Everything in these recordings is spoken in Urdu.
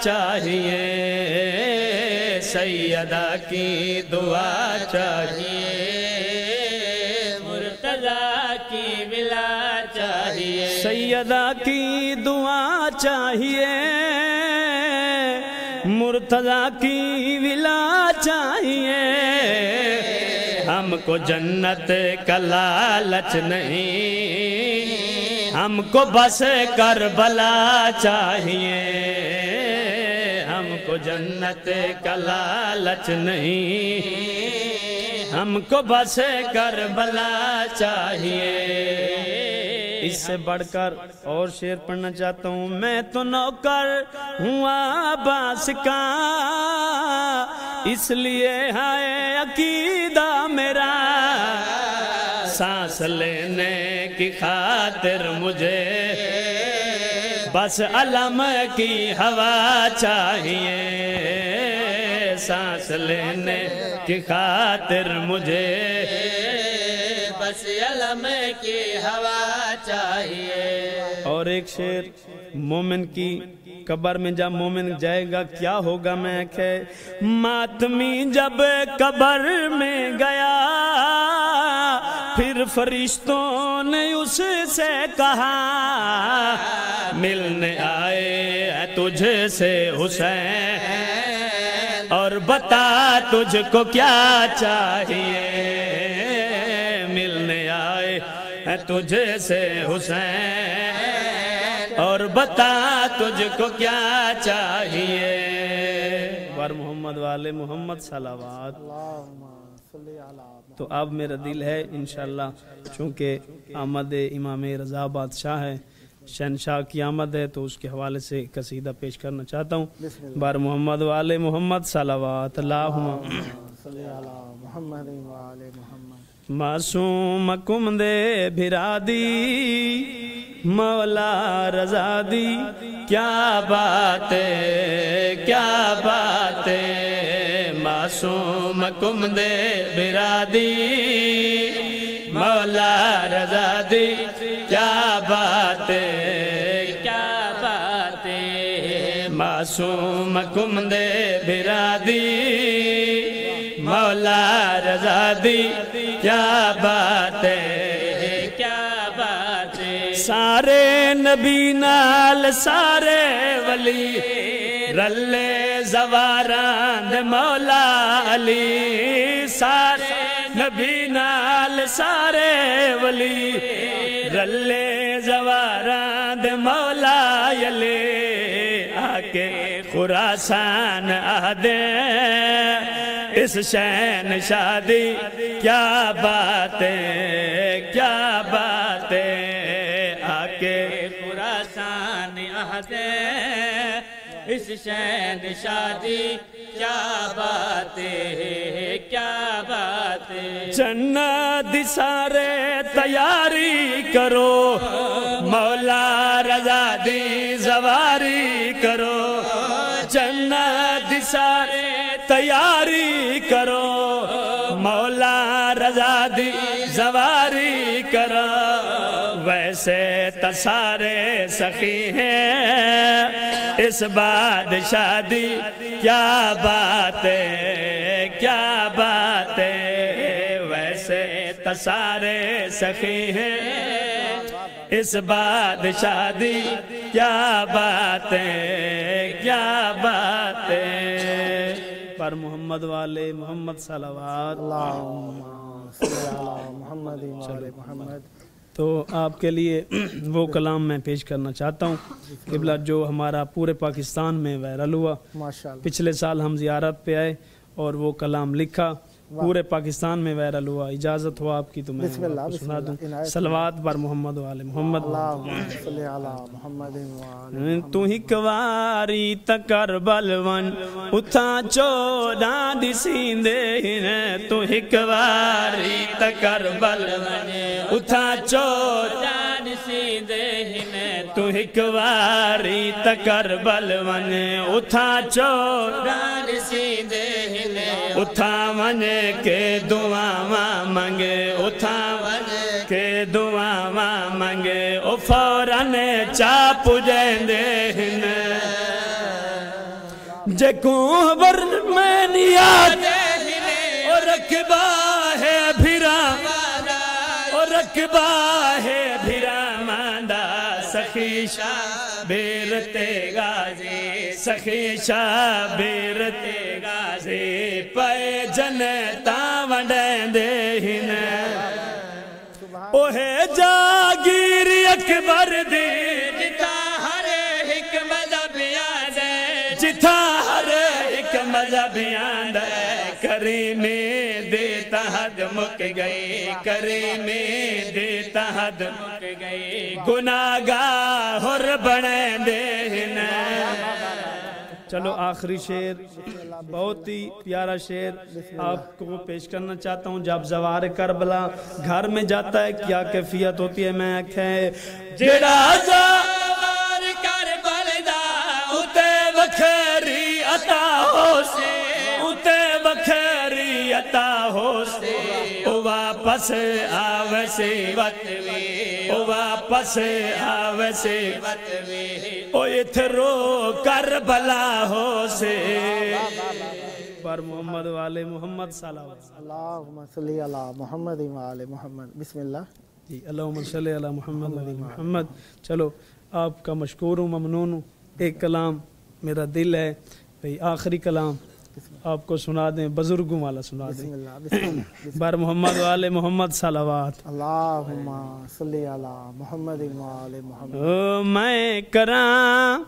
چاہیے، سیدہ کی دعا چاہیے، مرتضیٰ کی ولا چاہیے، سیدہ کی دعا چاہیے، مرتضیٰ کی ولا چاہیے، ہم کو جنت کا لالچ نہیں، ہم کو بس کربلا چاہیے، ہم کو جنت کا لالچ نہیں، ہم کو بس کربلا چاہیے۔ اس سے بڑھ کر اور شعر پڑھنا چاہتا ہوں۔ میں تو نوکر ہوں عباس کا، اس لیے ہے عقیدہ میرا، سانس لینے کی خاطر مجھے بس علم کی ہوا چاہیے، سانس لینے کی خاطر مجھے بس علم کی ہوا چاہیے۔ اور ایک شعر، مومن کی قبر میں جب مومن جائے گا کیا ہوگا، میں کہ ماتمی جب قبر میں گیا، پھر فرشتوں نے اس سے کہا، ملنے آئے ہیں تجھ سے حسین، اور بتا تجھ کو کیا چاہیے، ملنے آئے ہیں تجھ سے حسین، اور بتا تجھ کو کیا چاہیے۔ ور محمد والے محمد صلوات۔ تو اب میرا دل ہے انشاءاللہ، چونکہ آمد امام رضا بادشاہ ہے، شہنشاہ کی آمد ہے، تو اس کے حوالے سے قصیدہ پیش کرنا چاہتا ہوں۔ بار محمد والے محمد صلوات۔ اللہم صلی علی محمد والے محمد۔ معصوم کم دے بھرا دی مولا رضا دی، کیا بات ہے کیا بات ہے، معصوم کم دے برادی مولا رضا دی، کیا بات ہے کیا بات ہے، معصوم کم دے برادی مولا رضا دی، کیا بات ہے کیا بات ہے۔ سارے نبی نال سارے ولی، رلے زواراند مولا علی، سارے نبی نال سارے ولی، رلے زواراند مولا علی، آکے خراسان آدھے اس شہن شادی، کیا باتیں کیا باتیں، آکے خراسان آدھے اس شہن شادی، کیا باتیں کیا باتیں۔ جنت سارے تیاری کرو، مولا رضا دی زواری کرو، جنت سارے تیاری کرو، مولا رضا دی زواری کرو، ویسے تسارے سخی ہیں اس بادشاہ دی، کیا باتیں کیا باتیں، ویسے تسارے سخی ہیں اس بادشاہ دی، کیا باتیں کیا باتیں۔ پر محمد والے محمد صلوات۔ اللہم صلی علی محمد وعلی محمد۔ تو آپ کے لیے وہ کلام میں پیش کرنا چاہتا ہوں قبلہ، جو ہمارا پورے پاکستان میں وائرل ہوا۔ ماشاءاللہ، پچھلے سال ہم زیارت پہ آئے اور وہ کلام لکھا، پورے پاکستان میں وائرل ہوا۔ اجازت ہو آپ کی تو میں بسم اللہ، آپ کو بسم سنا اللہ، دوں۔ عنایت صلوات بر محمد والے محمد۔ اللہم صلی علی محمد وعلی تو ہک واری تکربل ون اتھا چوداں دسیندے ہیں، تو ہک واری تکربل ون اتھا چوداں دسیندے ہیں، تو ہک واری تکربل ون اتھا چوداں دسیندے ہیں، اتھا ون کے دعا منگے، اتھا ون کے دعاواں منگے او فوراں چا پجیندے ہن جے کو بر میں نیات او رکبہ ہے بھرا او رکبہ ہے بھرا ماندا سخی شابیر تے غازی سخی شابیر تے غازی پائے جنتاں ونڈیندے ہن اوہ جاگیر اکبر دی جتا ہر ایک مذہب آدھے جتا ہر ایک مذہب آدھے کریمے دیتا حد مک گئی کریمے دیتا حد مک گئی گناہگار ہر بنے دین چلو آخری شعر بہت ہی پیارا شعر آپ کو پیش کرنا چاہتا ہوں جب زوار کربلا گھر میں جاتا ہے کیا کیفیت ہوتی ہے میں آنکھیں جڑا زوار کربلا دا اتے بکھری عطا ہو سے اتے بکھری عطا ہو سے او واپس آوے سے وطوی او واپس آوے سے وطوی او اتھرو کربلا ہو سے پر محمد والے محمد صلی اللہ علیہ وسلم اللہم صلی علی محمد والے محمد بسم اللہ جی اللہم صلی علی محمد والے محمد چلو آپ کا مشکور ہوں ممنون ہوں ایک کلام میرا دل ہے بھئی آخری کلام آپ کو سنا دیں بزرگوں والا سنا دیں بر محمد والے محمد صلوات اللہم صلی علی محمد والے محمد میں کراں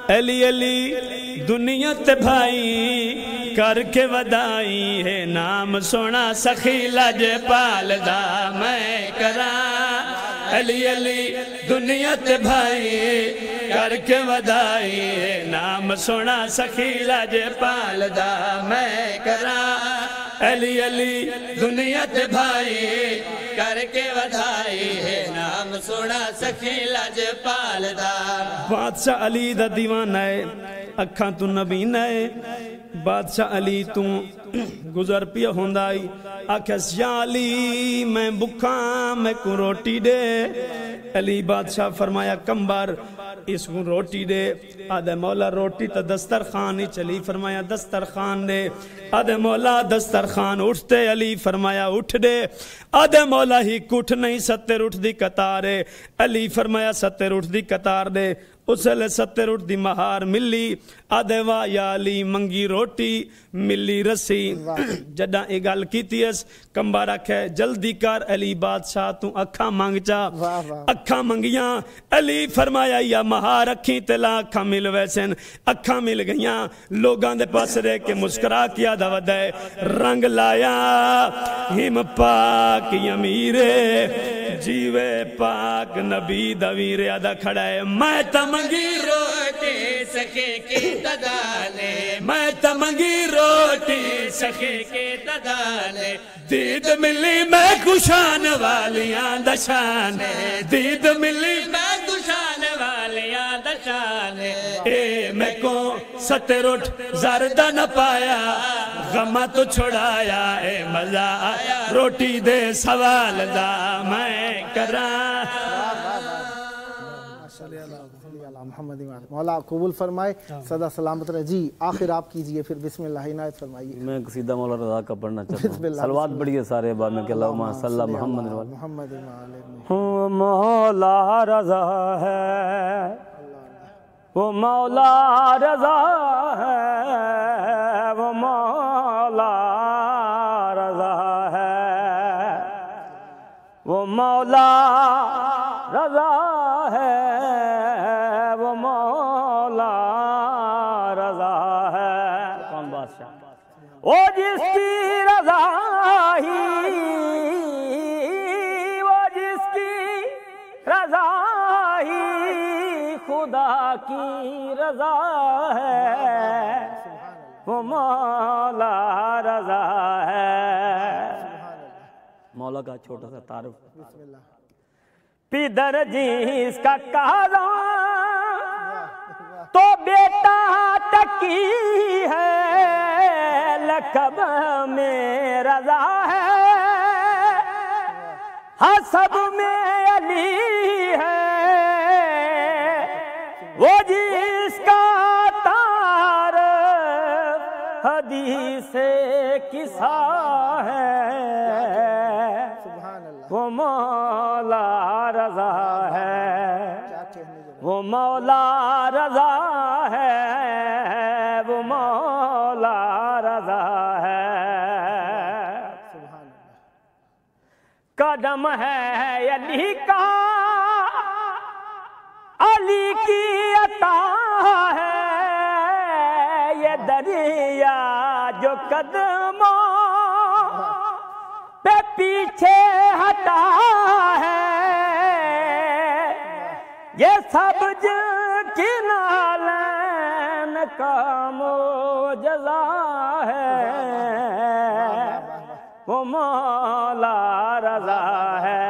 علی علی دنیا تے بھائی کر کے ودائی ہے نام سونا سخی لاجپال دا میں کراں علی علی دنیا تے بھائی کر کے ودائی ہے نام سونا سخی لاجپال دا میں کراں علی علی دنیا تے بھائی کر کے ودائی ہے نام سونا سخی لاجپال دا بادشاہ علی دا دیوانہ ہے اکھاں تو نبینہ ہے بادشاہ علی تو گزر پیا ہوندائی آکھس یا علی میں بکھاں میں کو روٹی دے علی بادشاہ فرمایا کمبر اس کو روٹی دے آدھے مولا روٹی تا دسترخوان ہی چلی فرمایا دسترخوان دے آدھے مولا دسترخوان اٹھتے علی فرمایا اٹھ دے آدھے مولا ہی کٹھ نہیں ستر اٹھ دی قطارے علی فرمایا ستر اٹھ دی قطار دے اسلے ستر اٹھ دی مہار ملی آدھے واہ یا علی منگی روٹی ملی رسی جڈا اگل کیتی اس کمبا رکھے جلدی کر علی بادشاہ تو اکھاں مانگ چا اکھاں منگیاں علی فرمایا یا مہار اکھیں تلا اکھاں مل ویسن اکھاں مل گئیاں لوگاں دے پاس رہ کے مسکرا کیا دو دے رنگ لایا ہم پاک یمیرے جیوے پاک نبی دویرے آدھا کھڑا ہے میں تمنگی روٹی سکے کی تدالے میں تمنگی روٹی سکے کی تدالے دید ملی میں کشان والیاں دشان دید ملی میں کشان والیاں دشان اے میں کو ستر اٹھ زردہ نہ پایا غمہ تو چھڑایا اے مزہ آیا روٹی دے سوال دا میں کراں محمد مولا قبول فرمائے صدا سلامت رہے جی آخر آپ کیجئے پھر بسم اللہ عنایت فرمائیے میں قصیدہ مولا رضا کا پڑھنا چاہتا ہوں صلوات بڑھئے سارے بعد میں کہ اللہم صلی اللہ محمد مولا رضا ہے وہ مولا رضا ہے وہ مولا رضا ہے وہ مولا رضا ہے وہ مولا رضا ہے کون بادشاہ وہ جس کی رضا ہی وہ جس کی رضا ہی خدا کی رضا ہے وہ مولا رضا ہے مولا کا چھوٹا سا تعارف پیدر جس کا کہا تو بیٹا تکی ہے لقب میں رضا ہے حسب میں علی ہے وہ جس کا تعارف حدیث قصہ ہے وہ مولا رضا ہے وہ مولا رضا ہے وہ مولا رضا ہے قدم ہے علی کا علی کی عطا ہے یہ دریا جو قدموں پہ پیچھے ہٹا ہے یہ سبز کی نالین کا معجزہ ہے وہ مولا رضا ہے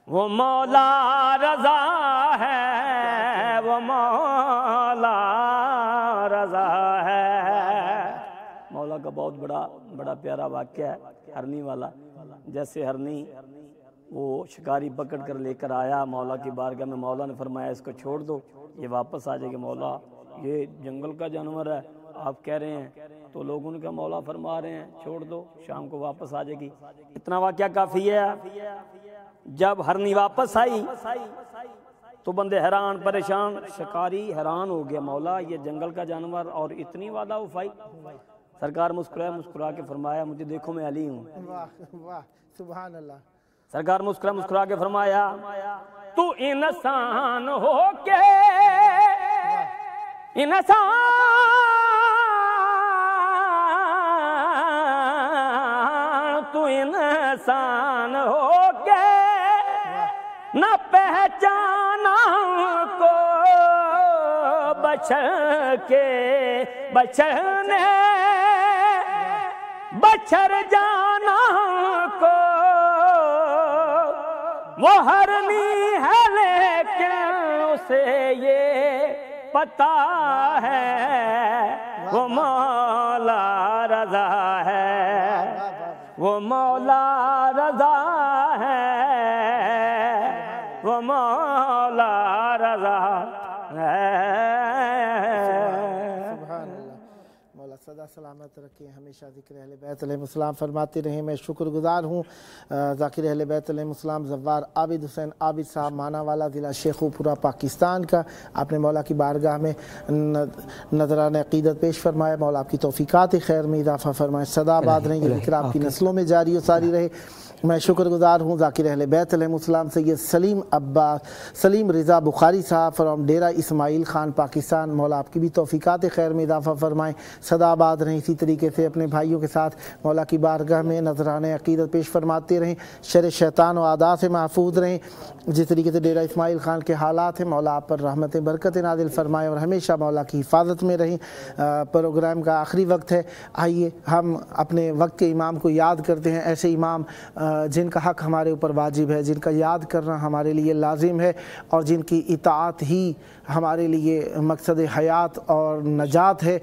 وہ مولا رضا ہے وہ مولا رضا ہے۔ مولا کا بہت بڑا پیارا واقعہ ہے ہرنی والا۔ جیسے ہرنی وہ شکاری پکڑ کر لے کر آیا مولا کی بارگاہ میں، مولا نے فرمایا اس کو چھوڑ دو، یہ واپس آ جائے گا۔ مولا یہ جنگل کا جانور ہے آپ کہہ رہے ہیں، تو لوگوں نے کہا مولا فرما رہے ہیں چھوڑ دو، شام کو واپس آ جائے گی۔ اتنا واقعہ کافی ہے۔ جب ہرنی واپس آئی تو بندے حیران پریشان، شکاری حیران ہو گیا، مولا یہ جنگل کا جانور اور اتنی وعدہ وفائی۔ سرکار مسکرا کے فرمایا مجھے دیکھو میں علی ہوں۔ واہ سبحان اللہ۔ سرکار مسکرا کے فرمایا تو انسان ہو کے انسان تو انسان ہو کے نہ پہچانا کو بشر کے بشر نے بشر جانا کو وہ ہرنی ہے لیکن اسے یہ پتا ہے وہ مولا رضا ہے وہ مولا رضا ہے وہ مولا رضا ہے۔ مولا صدا سلامت رکھیں، ہمیشہ ذکر اہل بیت علیہ السلام فرماتے رہیں۔ میں شکر گزار ہوں ذاکر اہل بیت علیہ السلام زوار عابد حسین عابد صاحب مانا والا ضلع شیخوپورہ پاکستان کا، آپ نے مولا کی بارگاہ میں نذرانہ عقیدت پیش فرمایا۔ مولا آپ کی توفیقات خیر میں اضافہ فرمائے، سدا آباد رہیں، یہ ذکر آپ کی نسلوں میں جاری و ساری رہے۔ میں شکر گزار ہوں ذاکر اہل بیت علیہ السلام سید سلیم رضا بخاری صاحب فرام ڈیرہ اسماعیل خان پاکستان۔ مولا آپ کی بھی توفیقات خیر میں اضافہ فرمائیں، سدا آباد رہیں، اسی طریقے سے اپنے بھائیوں کے ساتھ مولا کی بارگاہ میں نذرانہ عقیدت پیش فرماتے رہیں، شر شیطان و اعداء سے محفوظ رہیں۔ جس طریقے سے ڈیرہ اسماعیل خان کے حالات ہیں، مولا آپ پر رحمت برکت نازل فرمائیں اور ہمیشہ مولا کی حفاظت میں رہیں۔ پروگرام کا آخری وقت ہے، آئیے ہم اپنے وقت کے امام کو یاد کرتے ہیں، ایسے امام جن کا حق ہمارے اوپر واجب ہے، جن کا یاد کرنا ہمارے لیے لازم ہے اور جن کی اطاعت ہی ہمارے لیے مقصد حیات اور نجات ہے۔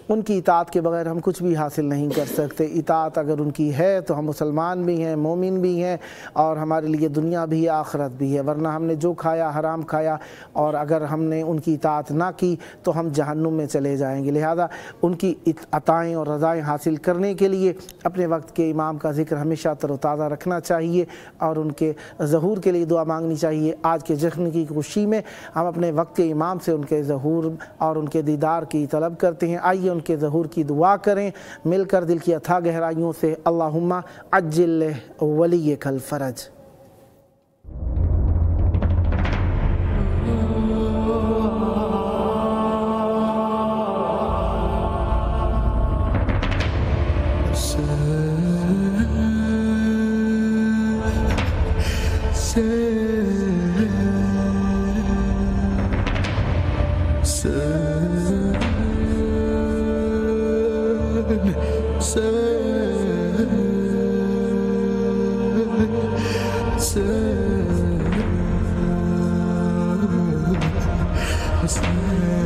ان کی اطاعت کے بغیر ہم کچھ بھی حاصل نہیں کر سکتے۔ اطاعت اگر ان کی ہے تو ہم مسلمان بھی ہیں، مومن بھی ہیں اور ہمارے لیے دنیا بھی ہے آخرت بھی ہے، ورنہ ہم نے جو کھایا حرام کھایا، اور اگر ہم نے ان کی اطاعت نہ کی تو ہم جہنم میں چلے جائیں گے۔ لہذا ان کی عطائیں اور رضائیں حاصل کرنے کے لیے اپنے وقت کے امام کا ذکر ہمیشہ تر و تازہ رکھنا چاہیے اور ان کے ظہور کے لیے دعا مانگنی چاہیے۔ آج کے جشن کی خوشی میں ہم اپنے وقت کے امام سے ان کے ظہور اور ان کے دیدار کی طلب کرتے ہیں۔ آئیے ان کے ظہور کی دعا کریں مل کر دل کی اتھا گہرائیوں سے۔ اللہم عجل ولیک الفرج۔ Hassan